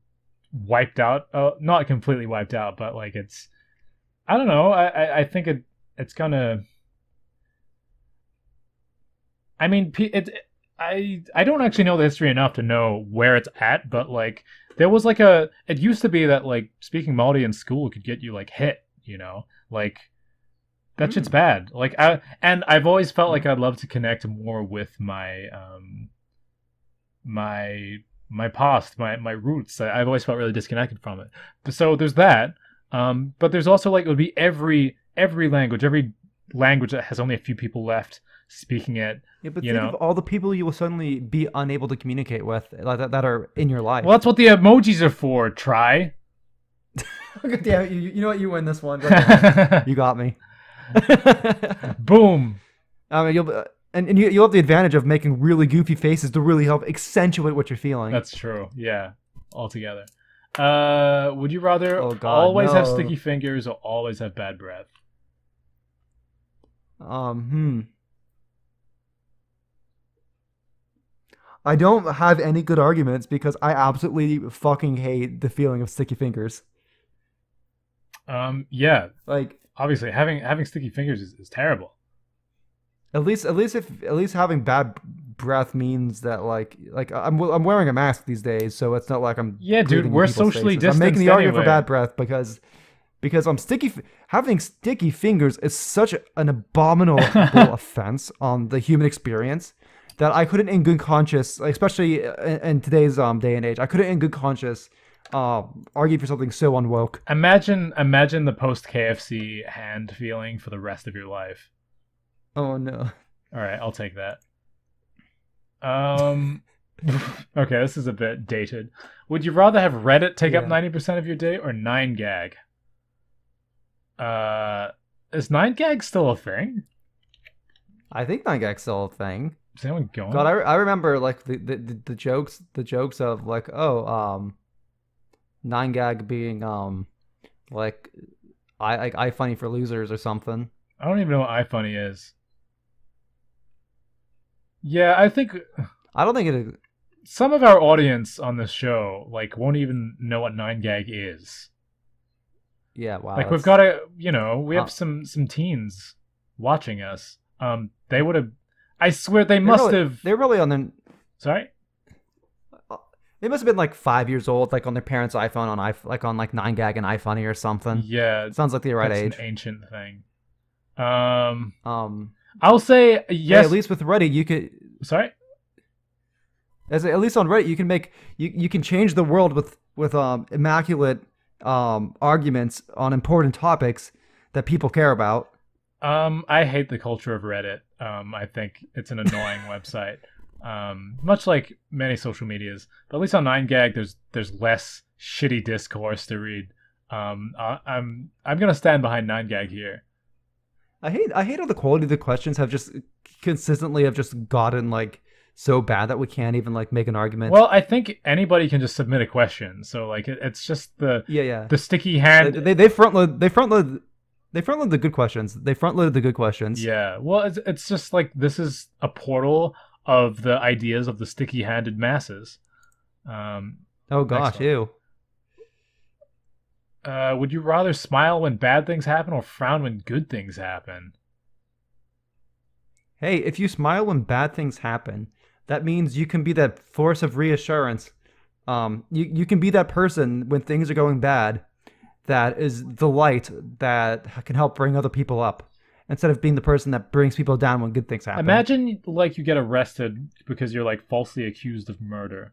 wiped out, not completely wiped out, but like it's, I don't know. I think it's gonna. I mean, I don't actually know the history enough to know where it's at, but like there was like it used to be that like speaking Māori in school could get you like hit, like that shit's bad. Like I've always felt like I'd love to connect more with my my past, my roots. I've always felt really disconnected from it. So there's that. But there's also like it would be every language that has only a few people left speaking it. Yeah, but think of all the people you will suddenly be unable to communicate with that are in your life. Well, that's what the emojis are for. Try. Damn it, you know what? You win this one. You got me. Boom. I mean, you'll have the advantage of making really goofy faces to really help accentuate what you're feeling. That's true. Yeah, altogether. Would you rather Oh God, always have no. sticky fingers or always have bad breath? Hmm. I don't have any good arguments because I absolutely fucking hate the feeling of sticky fingers. Yeah. Like, Obviously, having sticky fingers is terrible. at least having bad breath means that like I'm wearing a mask these days, so it's not like I'm Yeah, dude, breathing in we're people's socially faces. I'm making distanced the argument for anyway. bad breath because I'm having sticky fingers is such an abominable offense on the human experience that I couldn't in good conscience, especially in today's day and age, I couldn't in good conscience argue for something so unwoke. Imagine the post KFC hand feeling for the rest of your life. Oh no. All right, I'll take that. Um, okay, this is a bit dated. Would you rather have Reddit take up Yeah. 90% of your day or 9gag? Is 9gag still a thing? I think 9gag's still a thing. Is anyone going? God, I remember like the jokes of like, oh, 9gag being like I funny for losers or something. I don't even know what iFunny is. Yeah, I think I don't think it. some of our audience on this show like won't even know what 9gag is. Yeah, wow. Like we've That's, got to, we uh, have some teens watching us. They would have. I swear they they're must really, have. they're really on their. Sorry. They must have been like 5 years old, like on their parents' iPhone like on like 9gag and iFunny or something. Yeah, Sounds like the right that's age. an ancient thing. Um, Um, I'll say hey, yes. at least with Reddit, you could. Sorry. At least on Reddit, you can make you can change the world with immaculate arguments on important topics that people care about. I hate the culture of Reddit. I think it's an annoying website. Much like many social medias, but at least on 9gag, there's less shitty discourse to read. I'm gonna stand behind 9gag here. I hate how the quality of the questions have just consistently have just gotten like so bad that we can't even like make an argument. Well, I think anybody can just submit a question, so like it's just Yeah. the sticky hand. They front load the good questions. They front loaded the good questions. Yeah, well, it's just like this is a portal of the ideas of the sticky-handed masses. Oh Next gosh, one. ew. Would you rather smile when bad things happen or frown when good things happen? Hey, if you smile when bad things happen, that means you can be that force of reassurance. You can be that person when things are going bad that is the light that can help bring other people up instead of being the person that brings people down when good things happen. Imagine like you get arrested because you're like falsely accused of murder,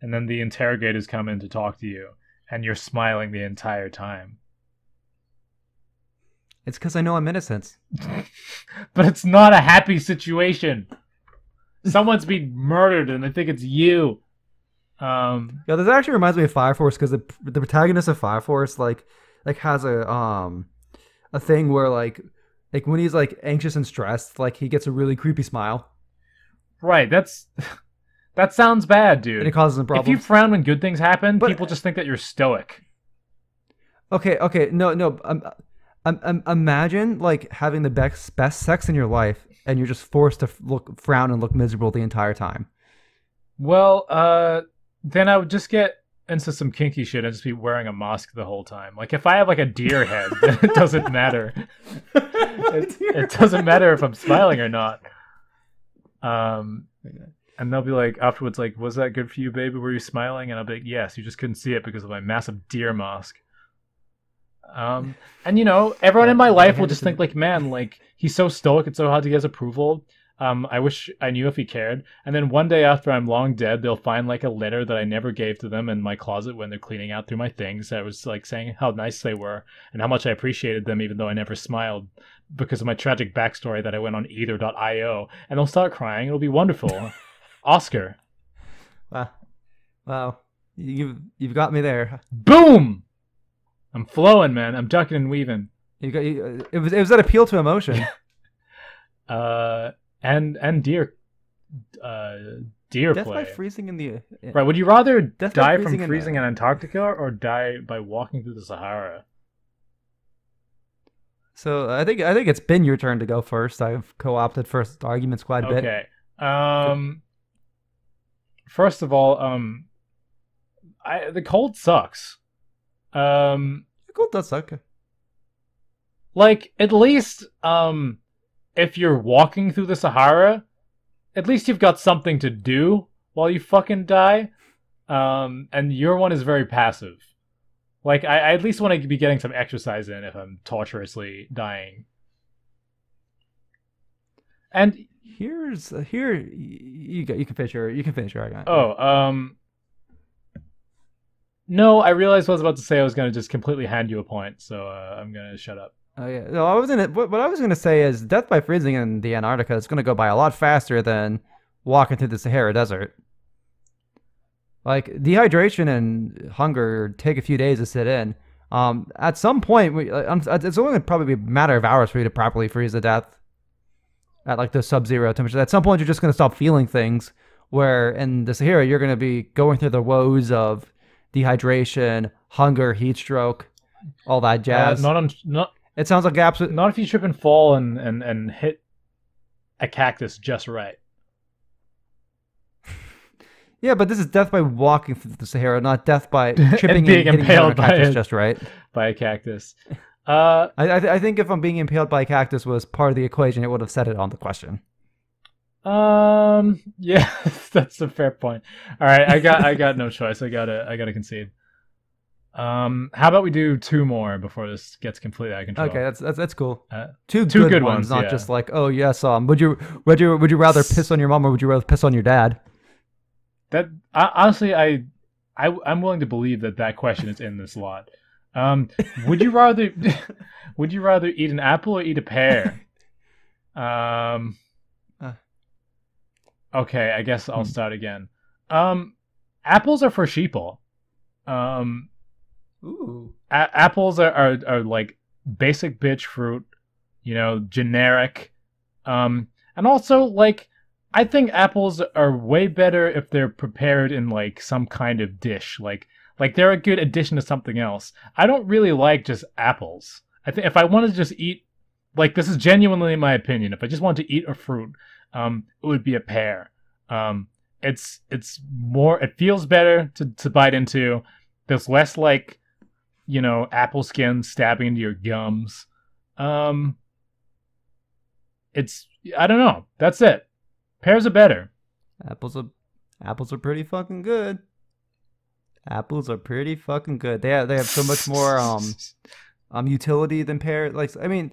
and then the interrogators come in to talk to you, and you're smiling the entire time. It's because I know I'm innocent. But it's not a happy situation. Someone's being murdered, and they think it's you. Yeah, this actually reminds me of Fire Force because the protagonist of Fire Force like has a thing where like when he's like anxious and stressed, like he gets a really creepy smile Right, that sounds bad, and dude. it causes him If you problems. frown when good things happen, But people just think that you're stoic. okay, no. Imagine like having the best sex in your life and you're just forced to frown and look miserable the entire time. Well, then I would just get into some kinky shit and just be wearing a mask the whole time. Like if I have like a deer head, then it doesn't matter. It doesn't matter if I'm smiling or not. And they'll be like afterwards, like, "Was that good for you, baby? Were you smiling?" And I'll be like, "Yes, you just couldn't see it because of my massive deer mask." And everyone in my life will just think like, "Man, like he's so stoic. It's so hard to get his approval." I wish I knew if he cared. And then one day after I'm long dead, they'll find like a letter that I never gave to them in my closet when they're cleaning out through my things. I was like saying how nice they were and how much I appreciated them, even though I never smiled because of my tragic backstory that I went on either.io. And they'll start crying. It'll be wonderful. Oscar. Wow, you've got me there. Boom! I'm flowing, man. I'm ducking and weaving. It was that appeal to emotion. And deer Deer Death by play. freezing in the Right, would you rather Death by die freezing from in freezing the- in Antarctica or die by walking through the Sahara? So I think it's been your turn to go first. I've co-opted first arguments quite a bit. Okay. First of all, the cold sucks. Cool, that's okay. Like, at least, if you're walking through the Sahara, at least you've got something to do while you fucking die. And your one is very passive. Like, I at least want to be getting some exercise in if I'm torturously dying. And here you can finish your argument. No, I realized what I was about to say. I was gonna just completely hand you a point, so I'm gonna shut up. Oh yeah, no, what I was gonna say is death by freezing in the Antarctica is gonna go by a lot faster than walking through the Sahara Desert. Like dehydration and hunger take a few days to sit in. At some point, it's only gonna probably be a matter of hours for you to properly freeze to death at like the sub-zero temperature. At some point, you're just gonna stop feeling things. Where in the Sahara, you're gonna be going through the woes of dehydration, hunger, heat stroke, all that jazz. It sounds like absolute. Not if you trip and fall and hit a cactus just right. Yeah, but this is death by walking through the Sahara, not death by tripping and being impaled by a cactus just right. By a cactus. I think if I'm being impaled by a cactus was part of the equation, it would have said it on the question. Yeah, that's a fair point. All right, I got no choice. I gotta concede. How about we do two more before this gets completely out of control? Okay, that's cool. Two good ones, not yeah. just like, oh yes, would you rather piss on your mom or would you rather piss on your dad? That honestly, I'm willing to believe that question is in this lot. Would you rather eat an apple or eat a pear? Okay, I guess I'll start again. Apples are for sheeple. Ooh. Apples are like basic bitch fruit, generic. And also, like, I think apples are way better if they're prepared in like some kind of dish. Like they're a good addition to something else. I don't really like just apples. I think if I wanted to just eat, like, this is genuinely my opinion. If I just wanted to eat a fruit, it would be a pear. It's more. It feels better to bite into. There's less like, apple skin stabbing into your gums. It's, I don't know. That's it. Pears are better. Apples are pretty fucking good. Apples are pretty fucking good. They have so much more utility than pear. Like, I mean,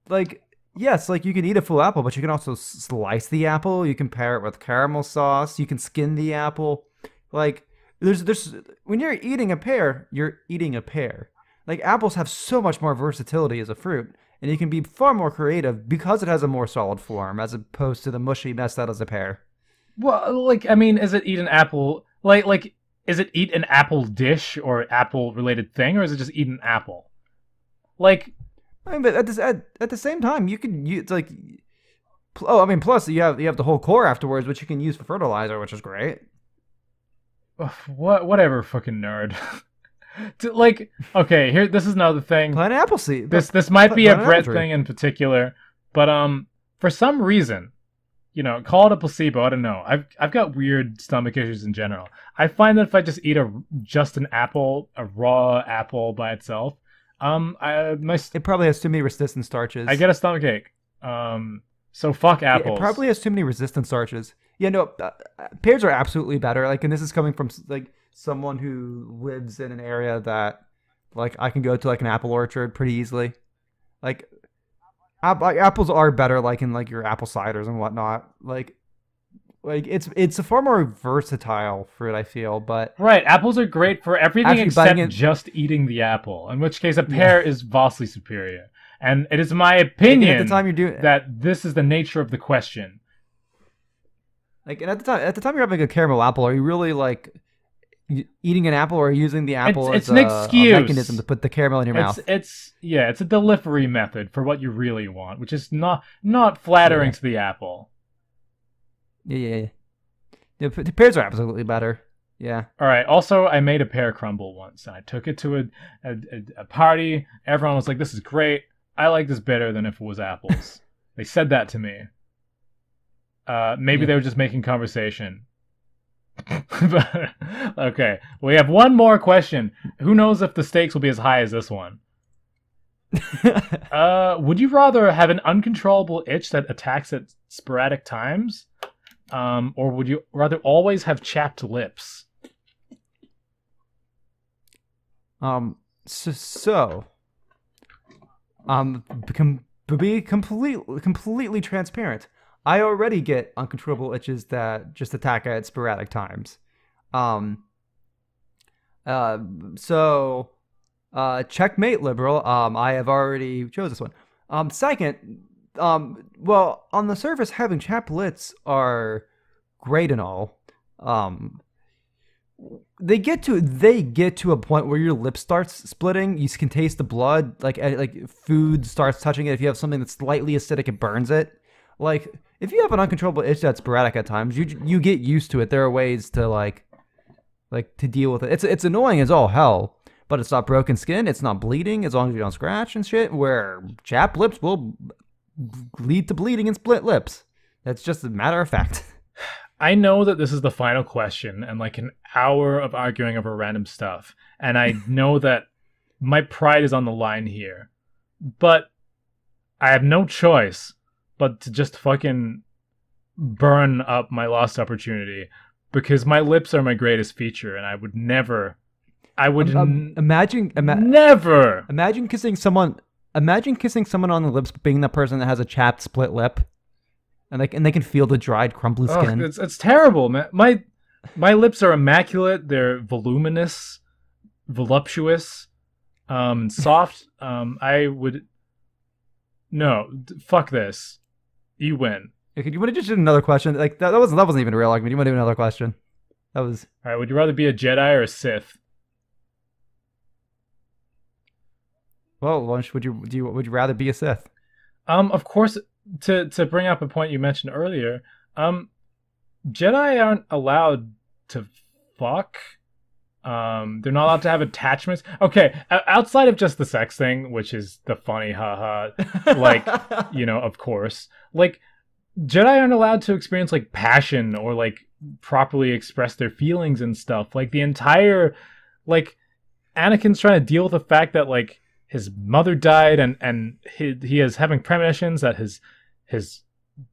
like, yes, like you can eat a full apple, but you can also slice the apple. You can pair it with caramel sauce. You can skin the apple. Like, there's when you're eating a pear, you're eating a pear. Like, apples have so much more versatility as a fruit, and you can be far more creative because it has a more solid form as opposed to the mushy mess that is a pear. Well, like, I mean, is it eat an apple? Like, is it eat an apple dish or apple related thing, or is it just eat an apple? Like, I mean, but at the same time, you can use like, oh, I mean, plus you have the whole core afterwards, which you can use for fertilizer, which is great. Whatever, fucking nerd. Like, okay, here, this is another thing. Plant apple seed. This might be a Brett thing in particular, but for some reason, call it a placebo. I don't know. I've got weird stomach issues in general. I find that if I just eat just an apple, a raw apple by itself, it probably has too many resistant starches. I get a stomach ache. So fuck apples. Yeah, it probably has too many resistant starches. Yeah, no, pears are absolutely better. Like, and this is coming from like someone who lives in an area that, like, I can go to like an apple orchard pretty easily. Like, apples are better, like in like your apple ciders and whatnot. Like it's a far more versatile fruit, I feel. But right, apples are great for everything except just eating the apple. In which case, a pear is vastly superior. And it is my opinion at the time you're doing that this is the nature of the question. Like, and at the time you're having a caramel apple, are you really like eating an apple, or using the apple it's as a mechanism to put the caramel in your mouth? It's a delivery method for what you really want, which is not flattering to the apple. Yeah. Yeah, pairs are absolutely better. Yeah. All right. Also, I made a pear crumble once, and I took it to a party. Everyone was like, "This is great. I like this better than if it was apples." They said that to me. Maybe they were just making conversation. But, okay, we have one more question. Who knows if the stakes will be as high as this one? Would you rather have an uncontrollable itch that attacks at sporadic times, or would you rather always have chapped lips? Be completely transparent. I already get uncontrollable itches that just attack at sporadic times. Checkmate, liberal. I have already chose this one. Second, well, on the surface, having chapped lips are great and all. They get to a point where your lip starts splitting. You can taste the blood, like food starts touching it. If you have something that's slightly acidic, it burns it. Like, if you have an uncontrollable itch that's sporadic at times, you get used to it. There are ways to like to deal with it. It's annoying as all hell, but it's not broken skin. It's not bleeding as long as you don't scratch and shit. Where chapped lips will lead to bleeding and split lips. That's just a matter of fact. I know that this is the final question and like an hour of arguing over random stuff, and I know that my pride is on the line here, but I have no choice but to just fucking burn up my lost opportunity, because my lips are my greatest feature, and I would never, never imagine kissing someone on the lips, being that person that has a chapped split lip, and they can feel the dried crumbly skin. It's terrible, man. My lips are immaculate. They're voluminous, voluptuous, soft. I would fuck this. You win. Okay, you want to just do another question? Like that wasn't even a real argument. You want to do another question? That was all right. Would you rather be a Jedi or a Sith? Well, Lunch, would you rather be a Sith? Of course. To bring up a point you mentioned earlier, Jedi aren't allowed to fuck. They're not allowed to have attachments. Okay, outside of just the sex thing, which is the funny haha, like, of course, like, Jedi aren't allowed to experience like passion or like properly express their feelings and stuff. Like the entire, like, Anakin's trying to deal with the fact that like his mother died, and he is having premonitions that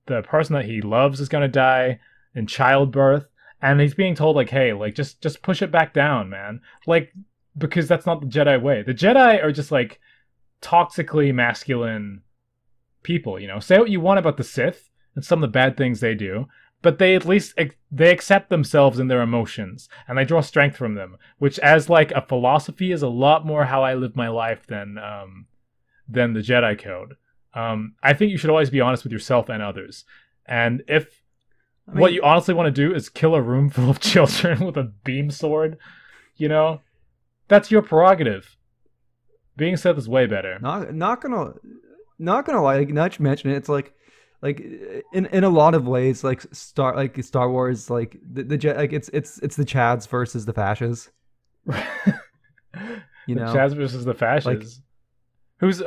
the person that he loves is gonna die in childbirth. And he's being told, like, hey, like, just push it back down, man. Like, because that's not the Jedi way. The Jedi are just, like, toxically masculine people, Say what you want about the Sith and some of the bad things they do, but they at least, they accept themselves and their emotions, and they draw strength from them, which, as, like, a philosophy, is a lot more how I live my life than the Jedi Code. I think you should always be honest with yourself and others. And if what you honestly want to do is kill a room full of children with a beam sword, that's your prerogative. Being Sith is way better. Not gonna lie. Like, not to mention it, it's like in a lot of ways, like Star Wars, like the it's the Chads versus the Fascists. The Chads versus the Fascists. Like, who's the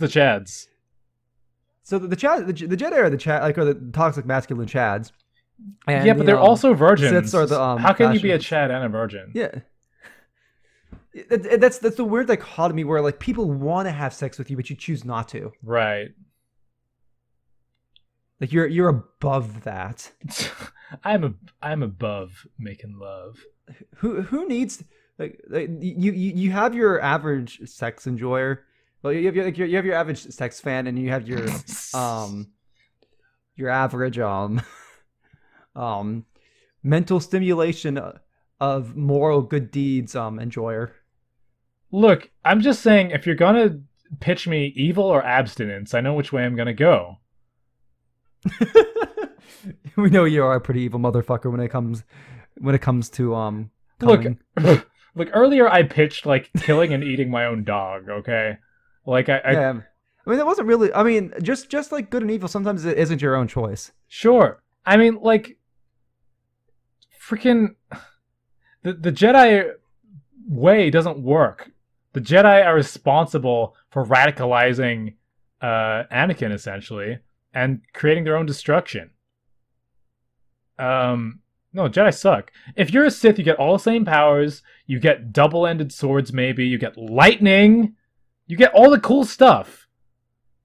Chads? So the Jedi are the toxic masculine Chads. And, yeah, but they're also virgins. Siths are the How can you be a Chad and a virgin? Yeah. That's the weird dichotomy where like people want to have sex with you, but you choose not to. Right. Like you're above that. I'm above making love. Who needs like you have your average sex enjoyer. Well, you have your average sex fan, and you have your average mental stimulation of moral good deeds enjoyer. Look, I'm just saying, if you're gonna pitch me evil or abstinence, I know which way I'm gonna go. We know you are a pretty evil motherfucker when it comes to coming. Look, earlier I pitched like killing and eating my own dog, okay? Like yeah. I mean, that wasn't really. I mean, just like good and evil, sometimes it isn't your own choice. Sure, I mean, like, freaking the Jedi way doesn't work. The Jedi are responsible for radicalizing Anakin, essentially, and creating their own destruction. No, Jedi suck. If you're a Sith, you get all the same powers. You get double-ended swords, maybe. You get lightning. You get all the cool stuff.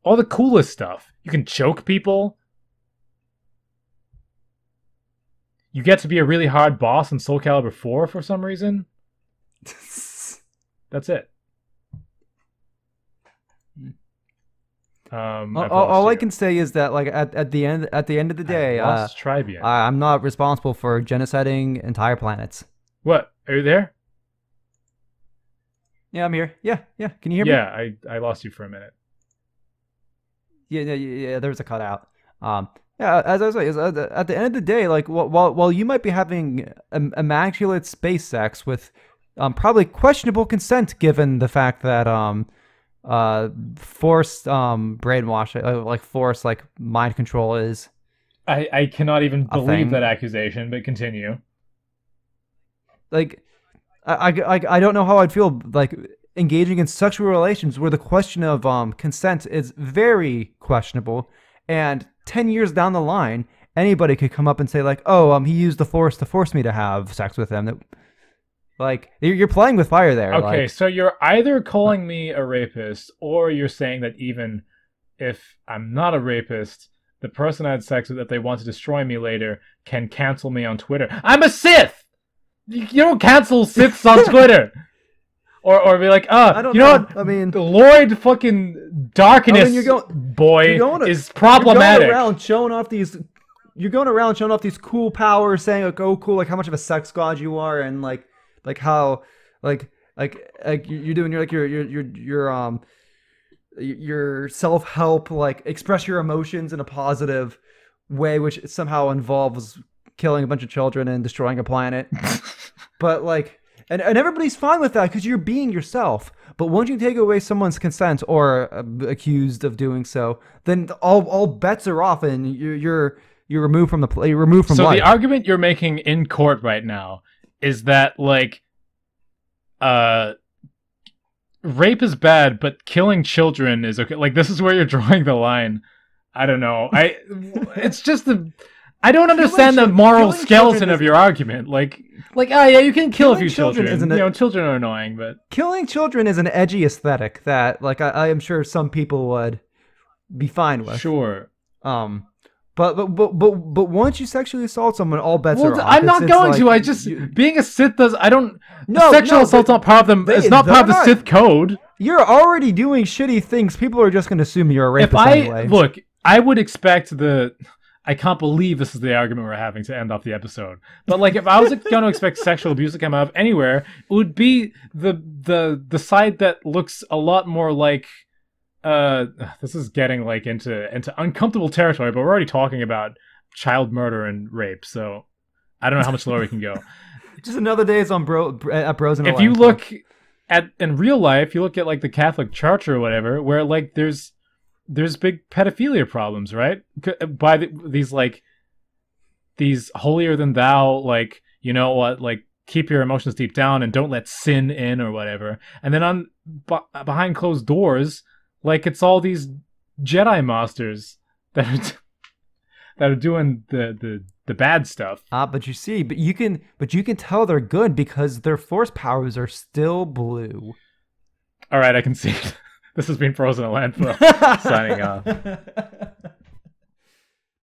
All the coolest stuff. You can choke people. You get to be a really hard boss in Soul Calibur 4 for some reason. That's it. All I can say is that, like, at the end of the day, Trybien. I'm not responsible for genociding entire planets. What? Are you there? Yeah, I'm here. Yeah. Can you hear me? Yeah, I lost you for a minute. Yeah. There was a cutout. Yeah, as I was saying, at the end of the day, like, while you might be having immaculate space sex with probably questionable consent, given the fact that forced brainwash, like forced like mind control is. I cannot even believe that accusation, but continue. Like, I don't know how I'd feel like engaging in sexual relations where the question of consent is very questionable, and 10 years down the line, anybody could come up and say like, oh, he used the force to force me to have sex with him. Like, you're playing with fire there. Okay, like, so you're either calling me a rapist, or you're saying that even if I'm not a rapist, the person I had sex with, if they want to destroy me later, can cancel me on Twitter. I'm a Sith! You don't cancel Siths on Twitter! Or be like, you know what? I mean, the Lord fucking Darkness is problematic. You're going around showing off these cool powers, saying like, oh, cool, like how much of a sex god you are, and like how you're doing your self-help, like express your emotions in a positive way, which somehow involves killing a bunch of children and destroying a planet. But like, and everybody's fine with that because you're being yourself. But once you take away someone's consent or accused of doing so, then all bets are off, and you're removed from you're removed from life. So the argument you're making in court right now is that, like, rape is bad, but killing children is okay. Like, this is where you're drawing the line. I don't know. It's just I don't understand the moral skeleton of your argument. Like, yeah, you can kill a few children. Children are annoying, but killing children is an edgy aesthetic that, like, I am sure some people would be fine with. Sure. But once you sexually assault someone, all bets are off. I'm not going to. I just being a Sith does. I don't. No, sexual assault's not part of them. It's not part of the Sith code. You're already doing shitty things. People are just going to assume you're a rapist anyway. Look, I would expect I can't believe this is the argument we're having to end off the episode. But like, if I was going to expect sexual abuse to come out of anywhere, it would be the side that looks a lot more like. This is getting like into uncomfortable territory, but we're already talking about child murder and rape, so I don't know how much lower we can go. Just another day is on Bros in a If you look at in real life, you look at like the Catholic Church or whatever, where like there's big pedophilia problems, right? By these holier than thou, like, you know what, like, keep your emotions deep down and don't let sin in or whatever. And then behind closed doors, like, it's all these Jedi masters that are doing the bad stuff. But you can tell they're good because their force powers are still blue. All right, I can see it. This has been Frozen at Landfill. Signing off.